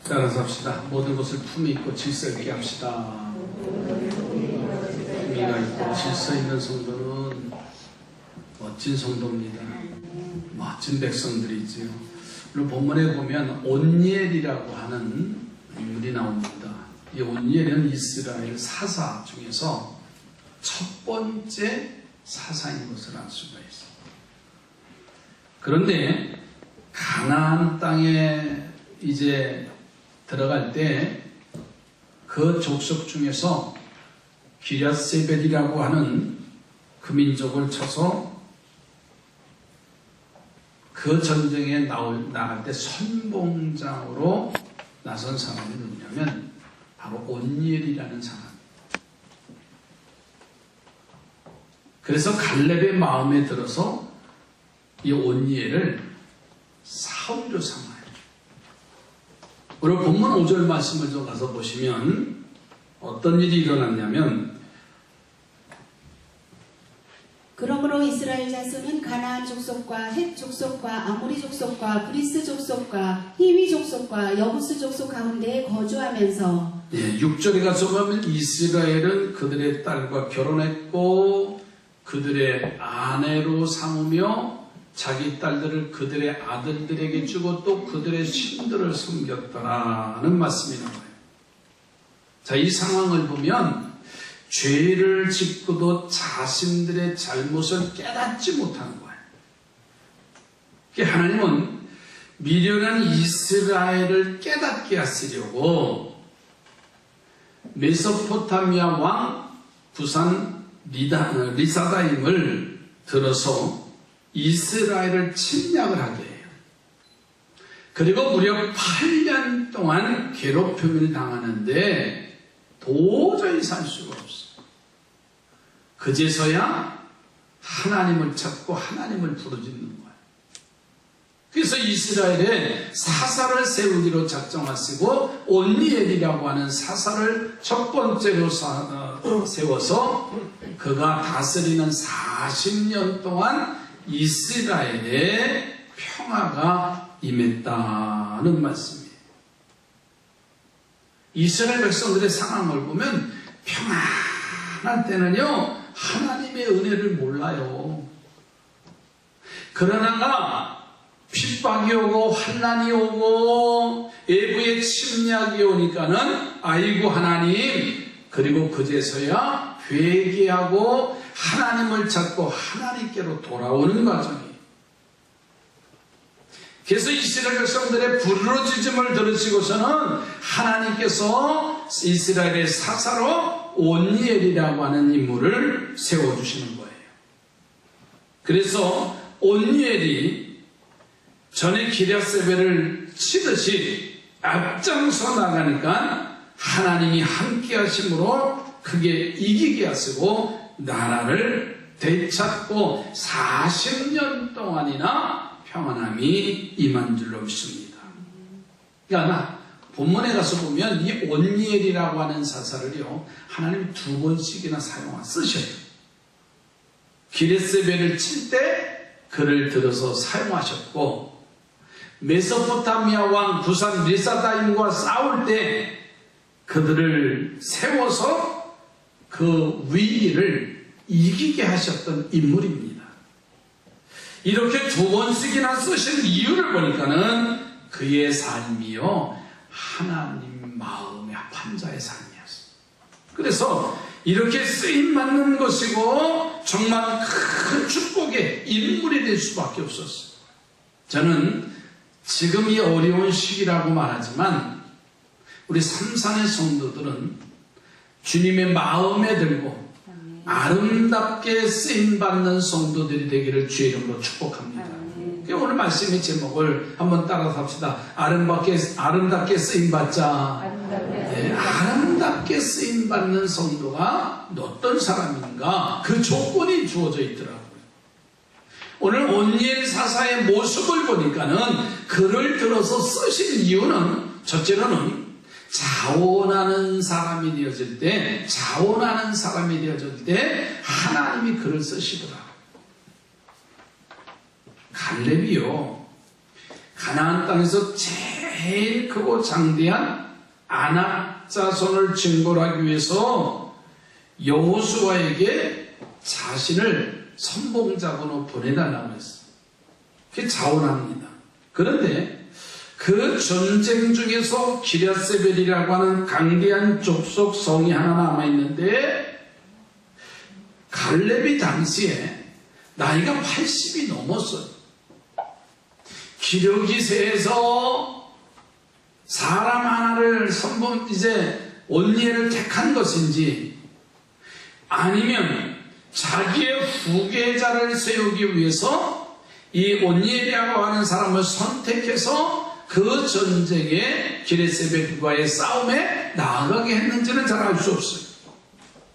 따라서 합시다. 모든 것을 품에 있고 질서 있게 합시다. 품위가 있고 질서 있는 성도는 멋진 성도입니다. 멋진 백성들이지요. 그리고 본문에 보면 온니엘이라고 하는 인물이 나옵니다. 이 온니엘은 이스라엘 사사 중에서 첫 번째 사사인 것을 알 수가 있어요. 그런데 가나안 땅에 이제 들어갈 때 그 족속 중에서 기랴세벨이라고 하는 그 민족을 쳐서 그 전쟁에 나갈 때 선봉장으로 나선 사람이 누구냐면 바로 온니엘이라는 사람. 그래서 갈렙의 마음에 들어서 이 온니엘을 사울로 삼아요. 오늘 본문 5절 말씀을 좀 가서 보시면 어떤 일이 일어났냐면, 그러므로 이스라엘 자손은 가나안 족속과 헷 족속과 아모리 족속과 브리스 족속과 히위 족속과 여부스 족속 가운데에 거주하면서 6절에 가서 보면 이스라엘은 그들의 딸과 결혼했고 그들의 아내로 삼으며 자기 딸들을 그들의 아들들에게 주고 또 그들의 신들을 섬겼더라는 말씀이 나와요. 자, 이 상황을 보면 죄를 짓고도 자신들의 잘못을 깨닫지 못하는 거예요. 하나님은 미련한 이스라엘을 깨닫게 하시려고 메소포타미아 왕 부산 리사다임을 들어서 이스라엘을 침략을 하게 해요. 그리고 무려 8년 동안 괴롭힘을 당하는데 도저히 살 수가 없어. 그제서야 하나님을 찾고 하나님을 부르짖는 거예요. 그래서 이스라엘에 사사를 세우기로 작정하시고 온니엘이라고 하는 사사를 첫 번째로 세워서 그가 다스리는 40년 동안 이스라엘에 평화가 임했다는 말씀이에요. 이스라엘 백성들의 상황을 보면 평안한 때는요 하나님의 은혜를 몰라요. 그러다가 핍박이 오고 환난이 오고 외부의 침략이 오니까는 아이고 하나님, 그리고 그제서야 회개하고 하나님을 찾고 하나님께로 돌아오는 과정이에요. 그래서 이스라엘 백성들의 부르짖음을 들으시고서는 하나님께서 이스라엘의 사사로 온니엘이라고 하는 인물을 세워주시는 거예요. 그래서 온니엘이 전에 기랴세벨을 치듯이 앞장서 나가니까 하나님이 함께 하심으로 크게 이기게 하시고 나라를 되찾고 40년 동안이나 평안함이 임한 줄로 믿습니다. 그러니까 본문에 가서 보면 이 온니엘이라고 하는 사사를요 하나님이 2번씩이나 쓰셔요. 기랴세벨을 칠 때 그를 들어서 사용하셨고, 메소포타미아 왕 부산 리사다임과 싸울 때 그들을 세워서 그 위기를 이기게 하셨던 인물입니다. 이렇게 2번씩이나 쓰신 이유를 보니까는 그의 삶이요 하나님 마음에 합한 자의 삶이었어요. 그래서 이렇게 쓰임받는 것이고 정말 큰 축복의 인물이 될 수밖에 없었어요. 저는 지금 이 어려운 시기라고 말하지만 우리 삼산의 성도들은 주님의 마음에 들고 아름답게 쓰임받는 성도들이 되기를 주의 이름으로 축복합니다. 오늘 말씀의 제목을 한번 따라서 합시다. 아름답게 쓰임받자. 네, 아름답게 쓰임받는 성도가 어떤 사람인가, 그 조건이 주어져 있더라고요. 오늘 온니엘 사사의 모습을 보니까는 그를 들어서 쓰신 이유는 첫째로는 자원하는 사람이 되어질 때 하나님이 그를 쓰시더라. 갈렙이요 가나안 땅에서 제일 제일 크고 장대한 아낙 자손을 증거하기 위해서 여호수아에게 자신을 선봉자군으로 보내달라고 했어요. 그게 자원합니다. 그런데 그 전쟁 중에서 기랴세벨이라고 하는 강대한 족속 성이 하나 남아있는데 갈렙이 당시에 나이가 80이 넘었어요. 기르기세에서 사람 하나를 온니엘을 택한 것인지 아니면 자기의 후계자를 세우기 위해서 이 온니엘이라고 하는 사람을 선택해서 그 전쟁에 기르세벨과의 싸움에 나아가게 했는지는 잘 알 수 없어요.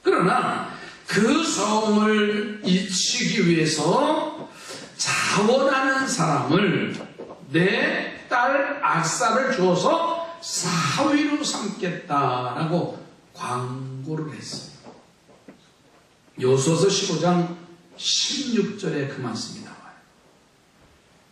그러나 그 성을 이치기 위해서 자원하는 사람을 내 딸 악사를 주어서 사위로 삼겠다라고 광고를 했어요. 여호수아서 15장 16절에 그 말씀이 나와요.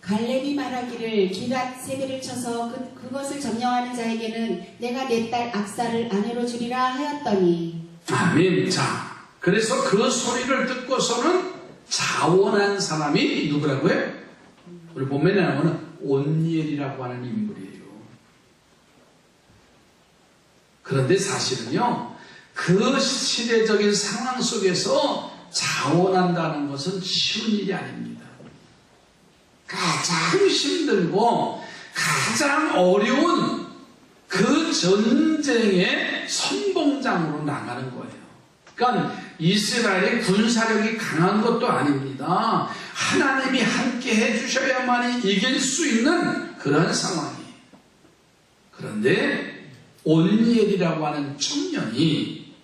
갈렙이 말하기를 기랏세벨을 쳐서 그것을 점령하는 자에게는 내가 내 딸 악사를 아내로 주리라 하였더니. 아멘. 자, 그래서 그 소리를 듣고서는 자원한 사람이 누구라고요? 우리 본문에 나오는 온니엘이라고 하는 인물이에요. 그런데 사실은요, 그 시대적인 상황 속에서 자원한다는 것은 쉬운 일이 아닙니다. 가장 힘들고 가장 어려운 그 전쟁의 선봉장으로 나가는 거예요. 그러니까 이스라엘의 군사력이 강한 것도 아닙니다. 하나님이 함께 해주셔야만이 이길 수 있는 그런 상황이에요. 그런데 온니엘이라고 하는 청년이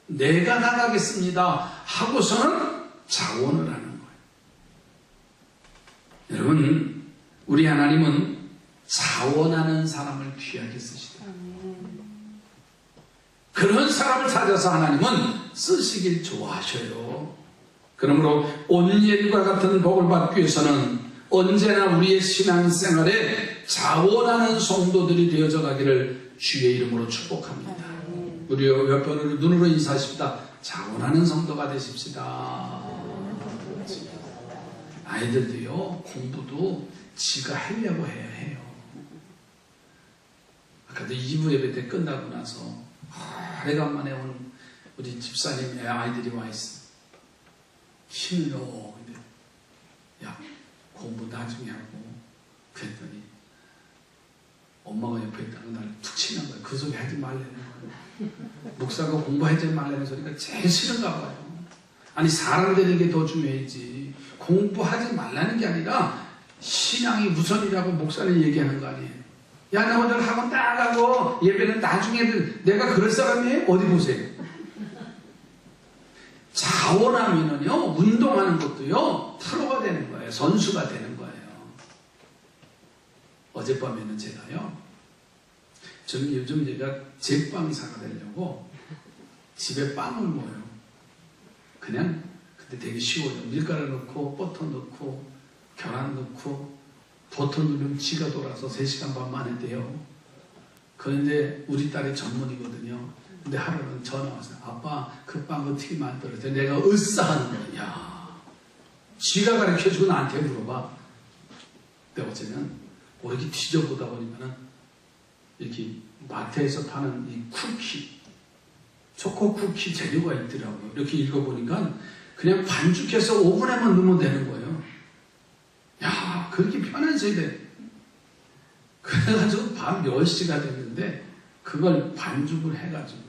내가 나가겠습니다 하고서는 자원을 하는 거예요. 여러분, 우리 하나님은 자원하는 사람을 귀하게 쓰시다. 그런 사람을 찾아서 하나님은 쓰시길 좋아하셔요. 그러므로 온니엘과 같은 복을 받기 위해서는 언제나 우리의 신앙생활에 자원하는 성도들이 되어져 가기를 주의 이름으로 축복합니다. 우리 옆에 눈으로 인사하십시다. 자원하는 성도가 되십시다. 아이들도요, 공부도 지가 하려고 해야 해요. 아까도 2부 예배 때 끝나고 나서 오래간만에 온 우리 집사님의 아이들이 와 있어. 힘들어. 근데 야, 공부 나중에 하고. 그랬더니 엄마가 옆에 있다가 나를 툭 치는 거야. 그 소리 하지 말라는 거야. 목사가 공부하지 말라는 소리가 제일 싫은가 봐요. 아니, 사람 되는 게 더 중요하지. 공부하지 말라는 게 아니라 신앙이 우선이라고 목사는 얘기하는 거 아니에요. 야, 나 오늘 학원 나가고 예배는 나중에 내가 그럴 사람이에요? 어디 보세요. 자원하면은요, 운동하는 것도요, 프로가 되는 거예요. 선수가 되는 거예요. 어젯밤에는 제가요, 저는 요즘 제가 제빵사가 되려고 집에 빵을 모여요. 그냥, 근데 되게 쉬워요. 밀가루 넣고, 버터 넣고, 계란 넣고, 버터 누르면 지가 돌아서 3시간 반 만에 돼요. 그런데 우리 딸이 전문이거든요. 근데 하루는 전화 와서, 아빠, 그 빵 어떻게 만들었대? 내가 으쌰하는 거야. 야, 지가 가르쳐주고 나한테 물어봐. 근데 어제는 이렇게 뒤져보다 보니까는 이렇게 마트에서 파는 이 쿠키, 초코 쿠키 재료가 있더라고요. 이렇게 읽어보니까 그냥 반죽해서 오븐에만 넣으면 되는 거예요. 야, 그렇게 편한 세대. 그래가지고 밤 10시가 됐는데 그걸 반죽을 해가지고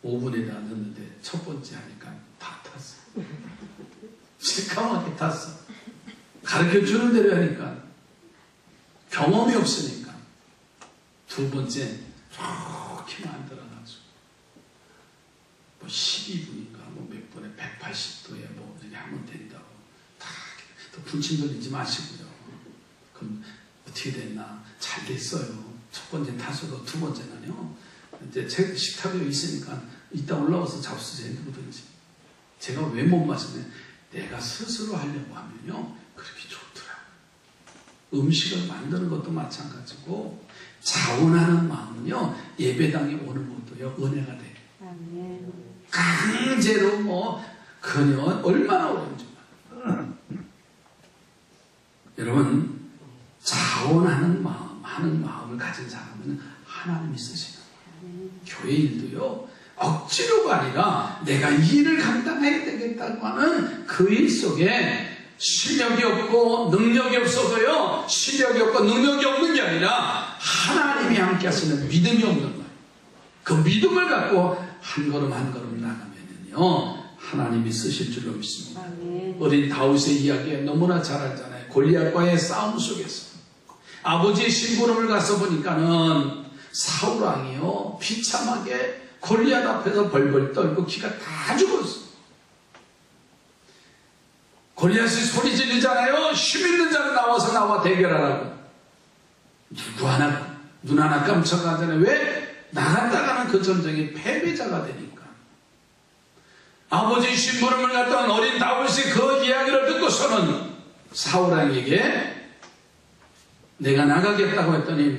오븐에다 넣었는데 첫 번째 하니까 다 탔어. 새까맣게 탔어. 가르쳐주는 대로 하니까 경험이 없으니까. 두 번째 이렇게 만들어가지고 뭐 12분인가 뭐 몇 분에 180도에 뭐 이렇게 하면 된다고. 다 또 분침 돌리지 마시고요. 그럼 어떻게 됐나? 잘 됐어요. 첫 번째 타서도 두 번째는요. 이제 식탁에 있으니까 이따 올라와서 잡수세요. 누구든지. 제가 왜 못 마시냐? 내가 스스로 하려고 하면요. 그렇게 좋더라고요. 음식을 만드는 것도 마찬가지고 자원하는 마음은요 예배당에 오는 것도요 은혜가 돼요. 아멘. 강제로 뭐 그녀 얼마나 어려운지 여러분 자원하는 마음 하는 마음을 가진 사람은 하나님이 쓰시는 거예요. 교회 일도요 억지로가 아니라 내가 이 일을 감당해야 되겠다고 하는 그 일 속에 실력이 없고 능력이 없어도요 실력이 없고 능력이 없는 게 아니라 하나님이 함께 하시는 믿음이 없는 거예요. 그 믿음을 갖고 한 걸음 한 걸음 나가면요 하나님이 쓰실 줄로 믿습니다. 아멘. 어린 다윗의 이야기 너무나 잘 알잖아요. 골리앗과의 싸움 속에서 아버지의 심부름을 가서 보니까는 사울왕이요 비참하게 골리앗 앞에서 벌벌 떨고 기가 다 죽었어요. 골리앗이 소리 지르잖아요. 힘 있는 자는 나와서 나와 대결하라고. 눈 하나 깜짝하잖아요. 왜? 나갔다가는 그 전쟁에 패배자가 되니까. 아버지의 심부름을 갔던 어린 다윗이 그 이야기를 듣고서는 사울왕에게 내가 나가겠다고 했더니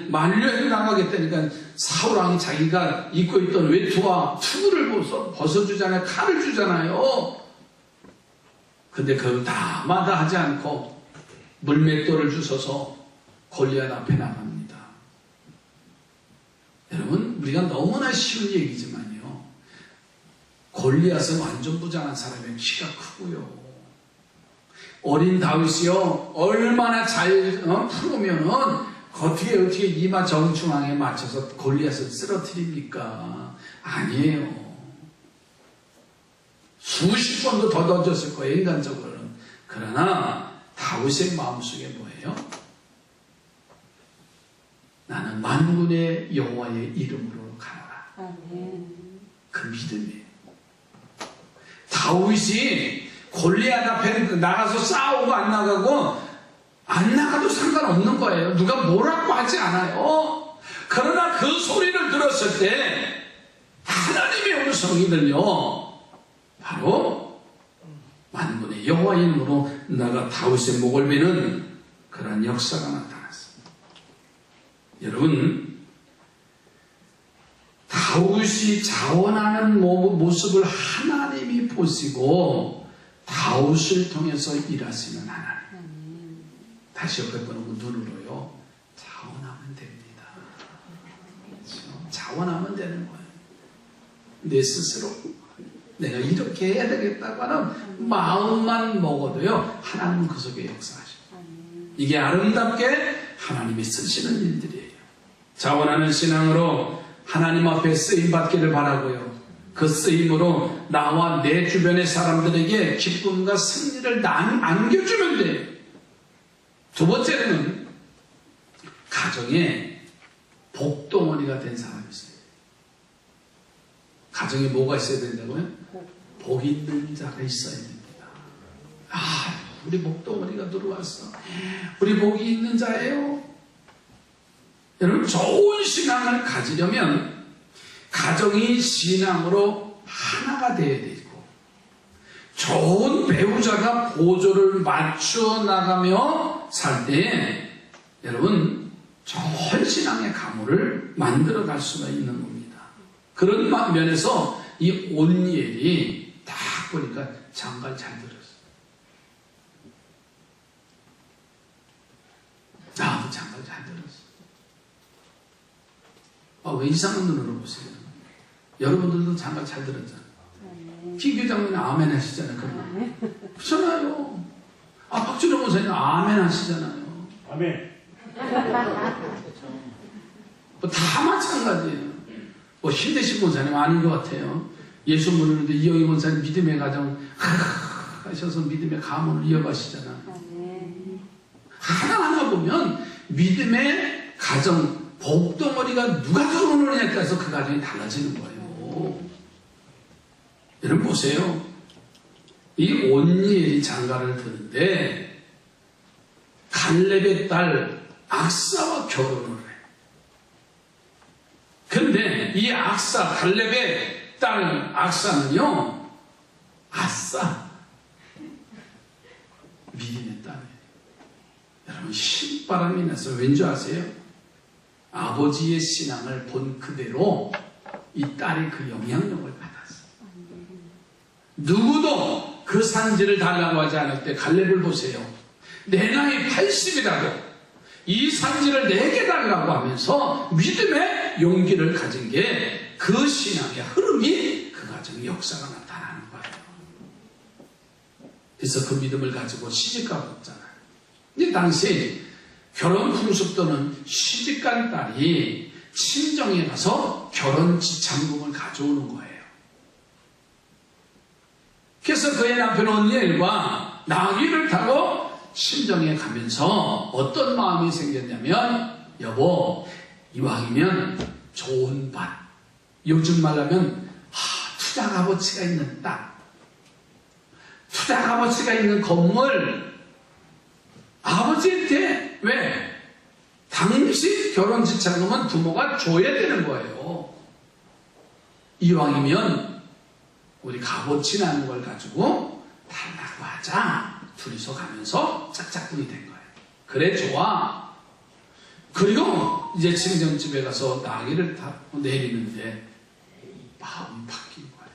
만류해서 나가겠다니까 사울왕이 자기가 입고 있던 외투와 투구를 벗어주잖아요. 칼을 주잖아요. 근데 그걸 다 마다하지 않고 물맷돌을 주셔서 골리앗 앞에 나갑니다. 여러분 우리가 너무나 쉬운 얘기지만요 골리앗은 완전 부장한 사람의 키가 크고요 어린 다윗이요 얼마나 잘 풀으면은 어떻게 이마 정중앙에 맞춰서 골리앗을 쓰러뜨립니까? 아니에요. 수십 번도 더 던졌을 거예요 인간적으로는. 그러나 다윗의 마음속에 뭐예요? 나는 만군의 여호와의 이름으로 가노라. 아멘. 그 믿음이에요. 다윗이 골리앗 앞에 나가서 싸우고 안 나가도 상관없는 거예요. 누가 뭐라고 하지 않아요. 그러나 그 소리를 들었을 때 하나님의 음성이 들려 바로 만군의 여호와 이름으로 나가 다윗의 목을 베는 그런 역사가 나타났습니다. 여러분 다윗이 자원하는 모습을 하나님이 보시고 다윗을 통해서 일하시는 하나님. 다시 옆에 보는 눈으로요 자원하면 됩니다. 그렇죠? 자원하면 되는 거예요. 내 스스로 내가 이렇게 해야 되겠다고 하는 마음만 먹어도요 하나님은 그 속에 역사하셔요. 이게 아름답게 하나님이 쓰시는 일들이에요. 자원하는 신앙으로 하나님 앞에 쓰임받기를 바라고요. 그 쓰임으로 나와 내 주변의 사람들에게 기쁨과 승리를 안겨주면 돼요. 두 번째는 가정에 복덩어리가 된 사람이 있어요. 가정에 뭐가 있어야 된다고요? 복 있는 자가 있어야 됩니다. 아, 우리 복덩어리가 들어왔어. 우리 복이 있는 자예요. 여러분 좋은 신앙을 가지려면 가정이 신앙으로 하나가 되어야 되고 좋은 배우자가 보조를 맞춰 나가며 살 때에 여러분 좋은 신앙의 가문을 만들어 갈 수가 있는 겁니다. 그런 면에서 이 온니엘이 딱 보니까 장가를 잘 들었어요. 나도 장가를 잘 들었어. 왜 이상한 눈으로 보세요? 여러분들도 장가 잘 들었잖아요. 김 교장님은 아멘 하시잖아요. 그렇잖아요. 박준호 목사님 아멘 하시잖아요. 아멘. 다 마찬가지예요. 힘드신 목사님 아닌 것 같아요. 예수 모르는데 이영희 목사님 믿음의 가정 하셔서 믿음의 가문을 이어가시잖아요. 하나하나 보면 믿음의 가정 복덩어리가 누가 들어오느냐에 따라서 그 가정이 달라지는 거예요. 여러분 보세요. 이 온니엘이 장가를 드는데 갈렙의 딸 악사와 결혼을 해요. 그런데 이 갈렙의 딸 악사는요, 아싸 믿음의 딸이에요. 여러분 신바람이 났어요. 왠지 아세요? 아버지의 신앙을 본 그대로 이 딸이 그 영향력을 받았어요. 누구도 그 산지를 달라고 하지 않을 때 갈렙을 보세요. 내 나이 80이라도 이 산지를 내게 달라고 하면서 믿음의 용기를 가진 게 그 신앙의 흐름이 그 가정의 역사가 나타나는 거예요. 그래서 그 믿음을 가지고 시집가고 있잖아요. 근데 당시 결혼 풍습도는 시집간 딸이 친정에 가서 결혼 지참금을 가져오는 거예요. 그래서 그의 남편 온니엘과 나귀를 타고 친정에 가면서 어떤 마음이 생겼냐면, 여보, 이왕이면 좋은 밭, 요즘 말하면 투자 값어치가 있는 땅, 투자 값어치가 있는 건물, 아버지한테 왜? 당시 결혼 지참금은 부모가 줘야 되는 거예요. 이왕이면 우리 값어치 나는 걸 가지고 달라고 하자. 둘이서 가면서 짝짝꿍이 된 거예요. 그래 좋아. 그리고 이제 친정집에 가서 나귀를 타고 내리는데 마음이 바뀐 거예요.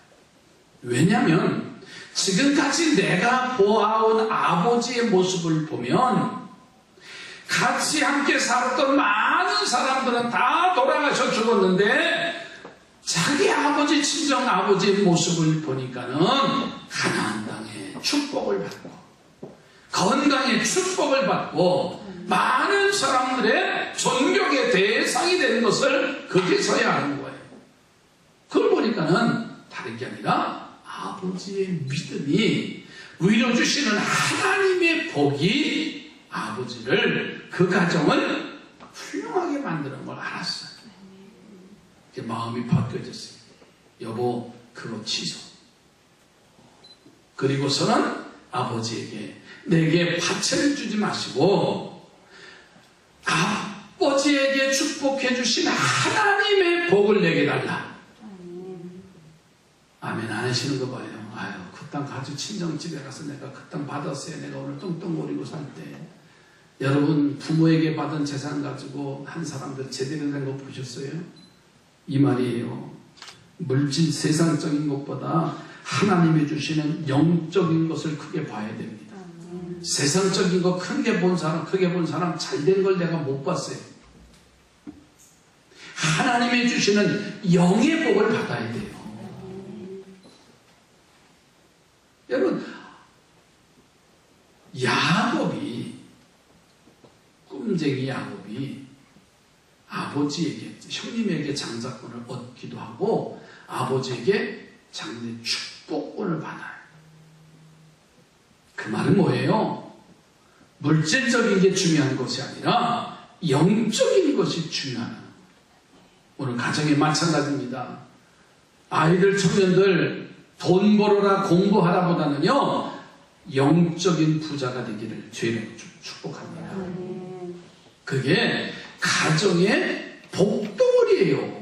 왜냐하면 지금까지 내가 보아온 아버지의 모습을 보면 같이 함께 살았던 많은 사람들은 다 돌아가셔 죽었는데 자기 아버지, 친정 아버지의 모습을 보니까는 가나안 땅에 축복을 받고 건강의 축복을 받고 많은 사람들의 존경의 대상이 되는 것을 거기서야 하는 거예요. 그걸 보니까는 다른 게 아니라 아버지의 믿음이 위로 주시는 하나님의 복이 아버지를 그 가정을 훌륭하게 만드는 걸 알았어요. 마음이 바뀌어졌어요. 여보, 그거 취소. 그리고서는 아버지에게 내게 밭을 주지 마시고 아버지에게 축복해 주신 하나님의 복을 내게 달라. 아멘 안 하시는 거 봐요. 아유, 그 땅 가지고 친정집에 가서 내가 그 땅 받았어요. 내가 오늘 뚱뚱거리고 살 때. 여러분 부모에게 받은 재산 가지고 한 사람들 제대로 된 거 보셨어요? 이 말이에요. 물질 세상적인 것보다 하나님이 주시는 영적인 것을 크게 봐야 됩니다. 세상적인 거 크게 본 사람, 크게 본 사람 잘된 걸 내가 못 봤어요. 하나님이 주시는 영의 복을 받아야 돼요. 여러분, 야곱이, 꿈쟁이 야곱이 아버지에게, 형님에게 장자권을 얻기도 하고 아버지에게 장래 축복권을 받아요. 그 말은 뭐예요? 물질적인 게 중요한 것이 아니라 영적인 것이 중요한 거예요. 오늘 가정에 마찬가지입니다. 아이들, 청년들 돈 벌어라 공부하라 보다는요 영적인 부자가 되기를 주의로 축복합니다. 그게 가정의 복덩어리예요.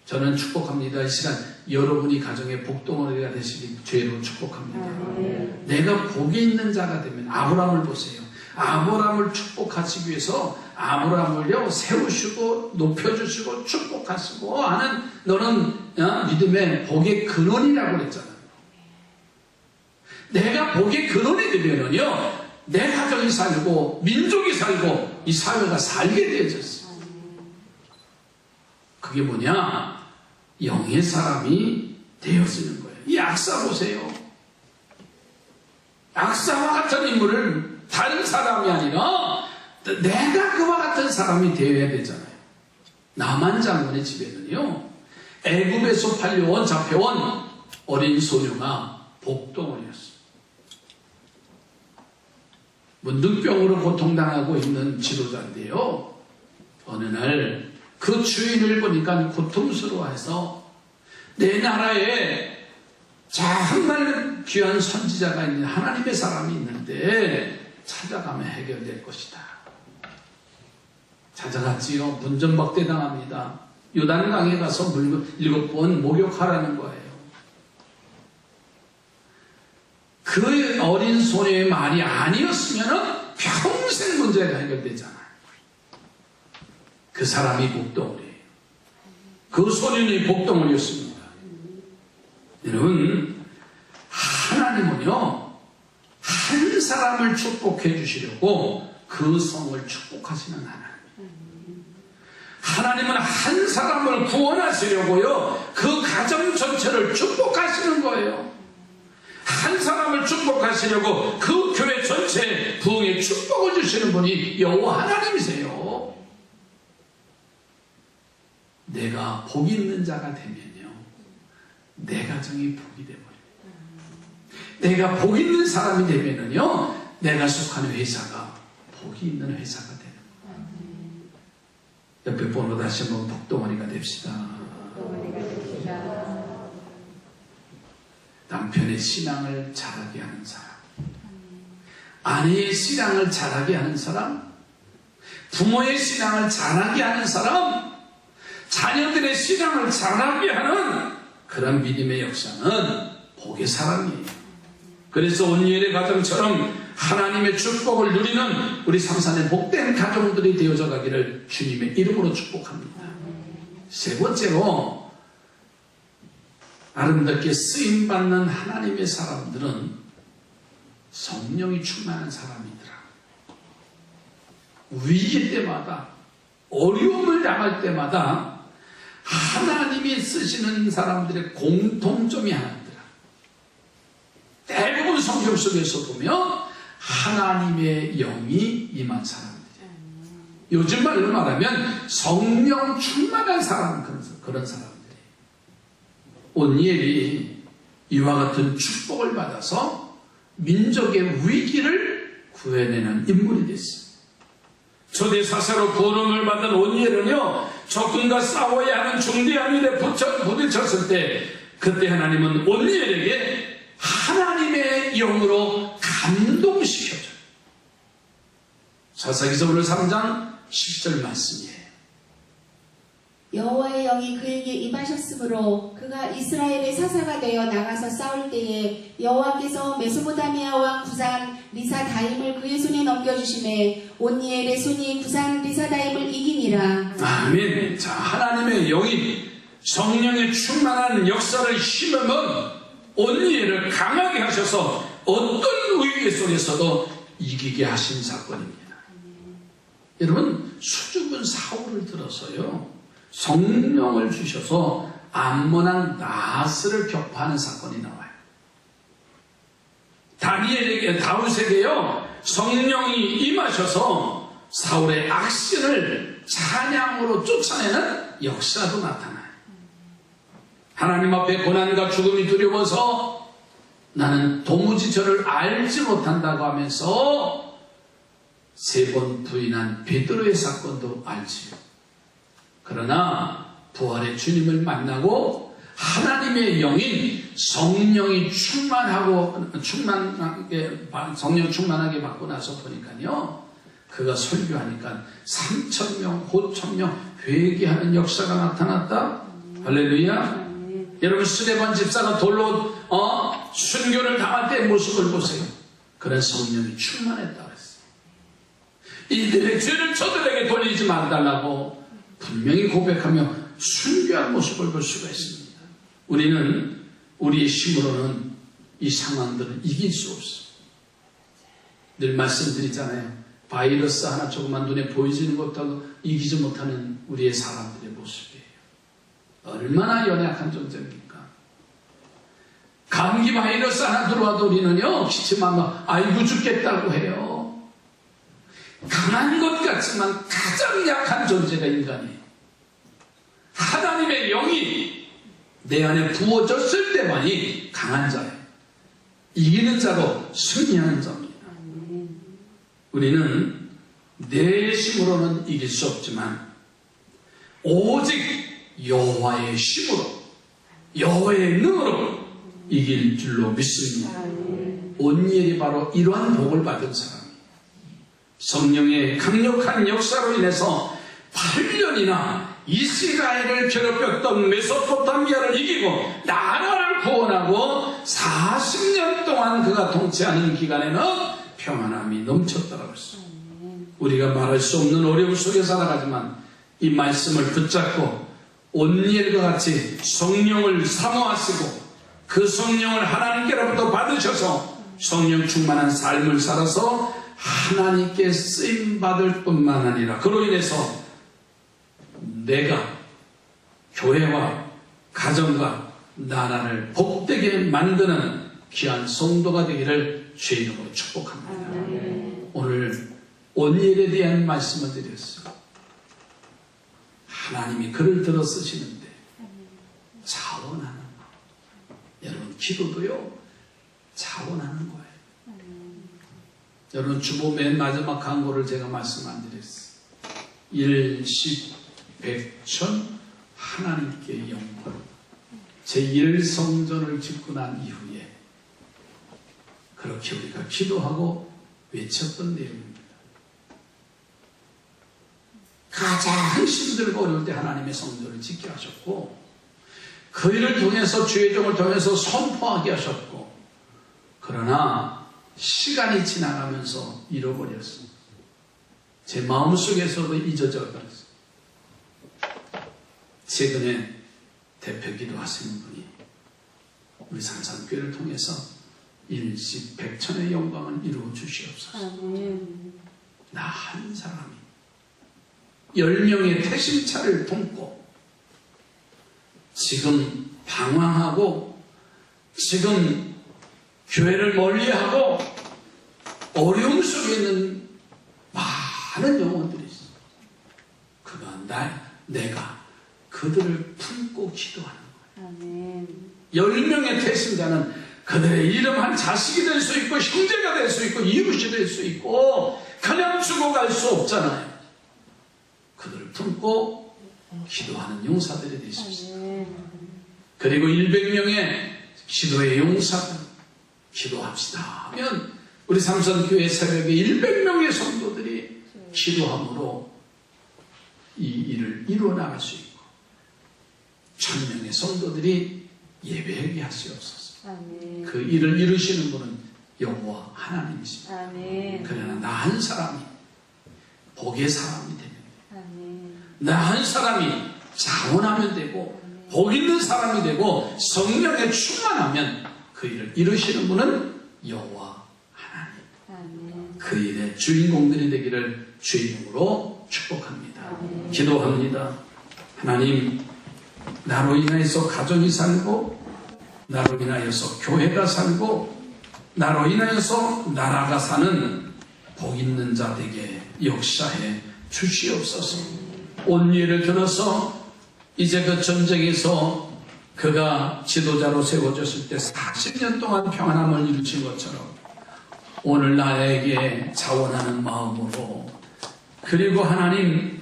저는 축복합니다. 이 시간 여러분이 가정의 복덩어리가 되시길 주의로 축복합니다. 내가 복이 있는 자가 되면 아브라함을 보세요. 아브라함을 축복하시기 위해서 아브라함을요 세우시고 높여주시고 축복하시고 하는 너는 믿음의 복의 근원이라고 그랬잖아요. 내가 복의 근원이 되면은요 내 가정이 살고 민족이 살고 이 사회가 살게 되어졌어요. 그게 뭐냐? 영의 사람이 되어지는 거예요. 이 악사 보세요. 악사와 같은 인물을 다른 사람이 아니라 내가 그와 같은 사람이 되어야 되잖아요. 나만 장군의 집에는요 애굽에서 팔려온 잡혀온 어린 소녀가 복덩어리였어요. 문득병으로 고통당하고 있는 지도자인데요. 어느 날 그 주인을 보니까 고통스러워해서 내 나라에 정말 귀한 선지자가 있는 하나님의 사람이 있는데 찾아가면 해결될 것이다. 찾아갔지요. 문전박대 당합니다. 요단강에 가서 7번 목욕하라는 거예요. 그 어린 소녀의 말이 아니었으면 문제가 해결되잖아요. 그 사람이 복덩어리예요. 그 소년이 복덩어리였습니다. 여러분, 하나님은요, 한 사람을 축복해 주시려고 그 성을 축복하시는 하나님. 하나님은 한 사람을 구원하시려고요, 그 가정 전체를 축복하시는 거예요. 한 사람을 축복하시려고 그 교회 전체에 부흥의 축복을 주시는 분이 여호와 하나님이세요. 내가 복 있는 자가 되면요, 내 가정이 복이 되버려요. 내가 복 있는 사람이 되면은요, 내가 속하는 회사가 복이 있는 회사가 되는 거예요. 옆에 번호 다시 한번 복덩어리가 됩시다. 남편의 신앙을 잘하게 하는 사람, 아내의 신앙을 잘하게 하는 사람, 부모의 신앙을 잘하게 하는 사람, 자녀들의 신앙을 잘하게 하는 그런 믿음의 역사는 복의 사람이에요. 그래서 온유엘의 가정처럼 하나님의 축복을 누리는 우리 삼산의 복된 가정들이 되어져 가기를 주님의 이름으로 축복합니다. 세 번째로, 아름답게 쓰임받는 하나님의 사람들은 성령이 충만한 사람이더라. 위기 때마다, 어려움을 당할 때마다 하나님이 쓰시는 사람들의 공통점이 하나 있더라. 대부분 성경 속에서 보면 하나님의 영이 임한 사람들이에요. 요즘 말로 말하면 성령 충만한 사람, 그런 사람들이에요. 온니엘이 이와 같은 축복을 받아서 민족의 위기를 구해내는 인물이 됐어요. 초대 사사로 부름을 받은 온니엘은요, 적군과 싸워야 하는 중대한 일에 부딪혔을 때, 그때 하나님은 온니엘에게 하나님의 영으로 감동시켜줘요. 사사기서 오늘 3장 10절 말씀이에요. 여호와의 영이 그에게 임하셨으므로 그가 이스라엘의 사사가 되어 나가서 싸울 때에 여호와께서 메소포타미아 왕 구산 리사다임을 그의 손에 넘겨주심에 온니엘의 손이 구산 리사다임을 이기니라. 아멘. 자, 하나님의 영이 성령의 충만한 역사를 심으면 온니엘을 강하게 하셔서 어떤 위기 속에서도 이기게 하신 사건입니다. 여러분, 수줍은 사울을 들어서요, 성령을 주셔서 암몬한 나하스를 격파하는 사건이 나와요. 다윗에게요, 성령이 임하셔서 사울의 악신을 찬양으로 쫓아내는 역사도 나타나요. 하나님 앞에 고난과 죽음이 두려워서 나는 도무지 저를 알지 못한다고 하면서 3번 부인한 베드로의 사건도 알지요. 그러나 부활의 주님을 만나고 하나님의 영인 성령이 성령 충만하게 받고 나서 보니까요, 그가 설교하니까 3,000명, 5,000명 회개하는 역사가 나타났다. 할렐루야. 여러분, 스데반 집사가 돌로 순교를 당할 때의 모습을 보세요. 그런 성령이 충만했다 그랬어요. 이들의 죄를 저들에게 돌리지 말달라고 분명히 고백하며 순교한 모습을 볼 수가 있습니다. 우리는 우리의 힘으로는 이 상황들을 이길 수 없어요. 늘 말씀드리잖아요. 바이러스 하나 조금만 눈에 보이지는 못하고 이기지 못하는 우리의 사람들의 모습이에요. 얼마나 연약한 존재입니까? 감기 바이러스 하나 들어와도 우리는요, 기침하면 아이고 죽겠다고 해요. 강한 것 같지만 가장 약한 존재가 인간이에요. 하나님의 영이 내 안에 부어졌을 때만이 강한 자예요. 이기는 자로 승리하는 자입니다. 우리는 내 힘으로는 이길 수 없지만 오직 여호와의 힘으로, 여호와의 능으로 이길 줄로 믿습니다. 온니엘이 바로 이러한 복을 받은 사람이에요. 성령의 강력한 역사로 인해서 8년이나 이스라엘을 괴롭혔던 메소포타미아를 이기고 나라를 구원하고 40년 동안 그가 통치하는 기간에는 평안함이 넘쳤다고 했어요. 우리가 말할 수 없는 어려움 속에 살아가지만 이 말씀을 붙잡고 온니엘과 같이 성령을 사모하시고 그 성령을 하나님께로부터 받으셔서 성령 충만한 삶을 살아서 하나님께 쓰임받을 뿐만 아니라 그로 인해서 내가 교회와 가정과 나라를 복되게 만드는 귀한 성도가 되기를 주의 이름으로 축복합니다. 오늘 온니엘에 대한 말씀을 드렸어요. 하나님이 그를 들어 쓰시는데 자원하는 거. 여러분 기도도요 자원하는 거예요. 여러분 주보 맨 마지막 광고를 제가 말씀 안 드렸어요. 일십 백천 하나님께 영광. 제1성전을 짓고 난 이후에 그렇게 우리가 기도하고 외쳤던 내용입니다. 가장 힘들고 어려울 때 하나님의 성전을 짓게 하셨고 그 일을 통해서 주의 종을 통해서 선포하게 하셨고 그러나 시간이 지나가면서 잃어버렸습니다. 제 마음속에서도 잊어져 버렸어요. 최근에 대표기도 하시는 분이 우리 산산교회를 통해서 일십백천의 영광을 이루어 주시옵소서. 나 한 사람이 10명의 태신차를 품고 지금 방황하고 지금 교회를 멀리하고 어려움 속에 있는 많은 영혼들이 있어. 그가 내가 그들을 품고 기도하는 거예요. 10명의 태신자는 그들의 이름한 자식이 될 수 있고 형제가 될 수 있고 이웃이 될 수 있고 그냥 죽어갈 수 없잖아요. 그들을 품고 기도하는 용사들이 되십시오. 그리고 100명의 기도의 용사들 기도합시다 하면 우리 삼선교회 새벽에 100명의 성도들이 기도함으로 이 일을 이루어 나갈 수 있고 1000명의 성도들이 예배하게 하시옵소서. 그 일을 이루시는 분은 여호와 하나님이십니다. 그러나 나 한 사람이 복의 사람이 되면 나 한 사람이 자원하면 되고 복 있는 사람이 되고 성령에 충만하면 그 일을 이루시는 분은 여호와 하나님. 그 일의 주인공들이 되기를 주의 이름으로 축복합니다. 기도합니다. 하나님, 나로 인하여서 가정이 살고 나로 인하여서 교회가 살고 나로 인하여서 나라가 사는 복 있는 자에게 역사해 주시옵소서. 온니엘을 들어서 이제 그 전쟁에서 그가 지도자로 세워졌을 때 40년 동안 평안함을 이루친 것처럼 오늘 나에게 자원하는 마음으로 그리고 하나님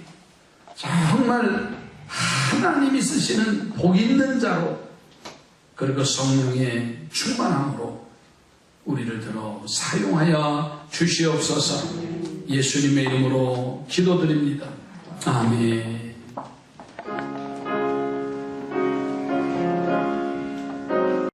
정말 하나님이 쓰시는 복 있는 자로 그리고 성령의 충만함으로 우리를 들어 사용하여 주시옵소서. 예수님의 이름으로 기도드립니다. 아멘.